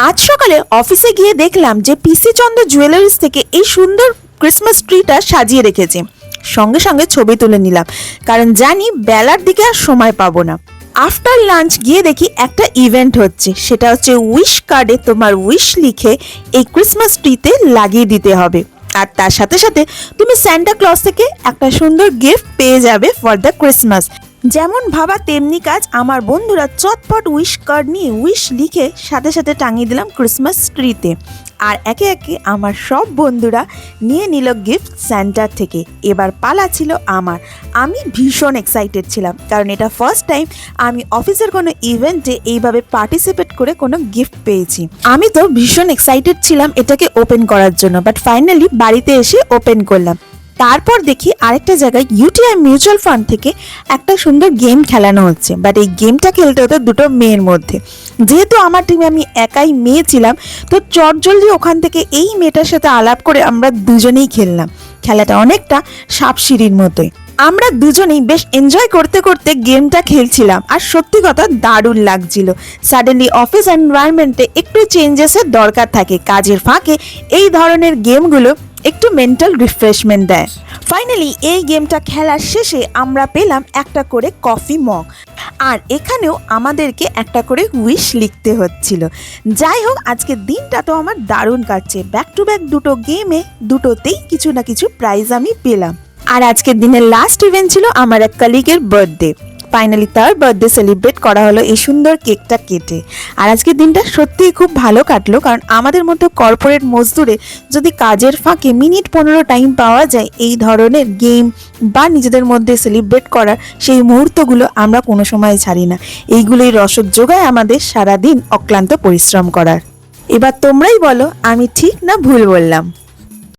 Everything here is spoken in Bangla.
আজ সকালে অফিসে গিয়ে দেখলাম যে পিসি চন্দ্র জুয়েলারিজ থেকে এই সুন্দর ক্রিসমাস ট্রিটা সাজিয়ে রেখেছে। সঙ্গে সঙ্গে ছবি তুলে নিলাম, কারণ জানি বেলার দিকে আর সময় পাবো না। আফটার লাঞ্চ গিয়ে দেখি একটা ইভেন্ট হচ্ছে, সেটা হচ্ছে উইশ কার্ডে তোমার উইশ লিখে এই ক্রিসমাস ট্রিতে লাগিয়ে দিতে হবে, আর তার সাথে সাথে তুমি স্যান্টা ক্লজ থেকে একটা সুন্দর গিফট পেয়ে যাবে ফর দ্য ক্রিসমাস। যেমন ভাবা তেমনি কাজ, আমার বন্ধুরা চটপট উইশ কার্ড নিয়ে উইশ লিখে সাথে সাথে টাঙিয়ে দিলাম ক্রিসমাস ট্রিতে। আর একে একে আমার সব বন্ধুরা নিয়ে নিল গিফট সেন্টার থেকে। এবার পালা ছিল আমার। আমি ভীষণ এক্সাইটেড ছিলাম, কারণ এটা ফার্স্ট টাইম আমি অফিসের কোনো ইভেন্টে এইভাবে পার্টিসিপেট করে কোনো গিফট পেয়েছি। আমি তো ভীষণ এক্সাইটেড ছিলাম এটাকে ওপেন করার জন্য, বাট ফাইনালি বাড়িতে এসে ওপেন করলাম। তারপর দেখি আরেকটা জায়গায় ইউটিআই মিউচুয়াল ফান্ড থেকে একটা সুন্দর গেম খেলানো হচ্ছে, বাট এই গেমটা খেলতে হতো দুটো মেয়ের মধ্যে। যেহেতু আমার টিমে আমি একাই মেয়ে ছিলাম, তো চটজলদি ওখান থেকে এই মেয়েটার সাথে আলাপ করে আমরা দুজনেই খেললাম। খেলাটা অনেকটা সাপসিঁড়ির মতোই। আমরা দুজনেই বেশ এনজয় করতে করতে গেমটা খেলছিলাম, আর সত্যি কথা দারুণ লাগছিল। সাডেনলি অফিস এনভায়রনমেন্টে একটু চেঞ্জেসের দরকার থাকে, কাজের ফাঁকে এই ধরনের গেমগুলো একটু মেন্টাল রিফ্রেশমেন্ট দেয়। ফাইনালি এই গেমটা খেলার শেষে আমরা পেলাম একটা করে কফি মগ, আর এখানেও আমাদেরকে একটা করে উইশ লিখতে হচ্ছিল। যাই হোক, আজকের দিনটা তো আমার দারুণ কাটছে। ব্যাক টু ব্যাক দুটো গেমে দুটোতেই কিছু না কিছু প্রাইজ আমি পেলাম। আর আজকের দিনের লাস্ট ইভেন্ট ছিল আমার এক কলিগের বার্থডে। ফাইনালি তার বার্থডে সেলিব্রেট করা হলো এই সুন্দর কেকটা কেটে। আর আজকের দিনটা সত্যিই খুব ভালো কাটলো, কারণ আমাদের মতো কর্পোরেট মজদুরে যদি কাজের ফাঁকে মিনিট 15 টাইম পাওয়া যায় এই ধরনের গেম বা নিজেদের মধ্যে সেলিব্রেট করার, সেই মুহূর্তগুলো আমরা কোনো সময় ছাড়ি না। এইগুলোই রসদ যোগায় আমাদের সারাদিন অক্লান্ত পরিশ্রম করার। এবার তোমরাই বলো আমি ঠিক না ভুল বললাম।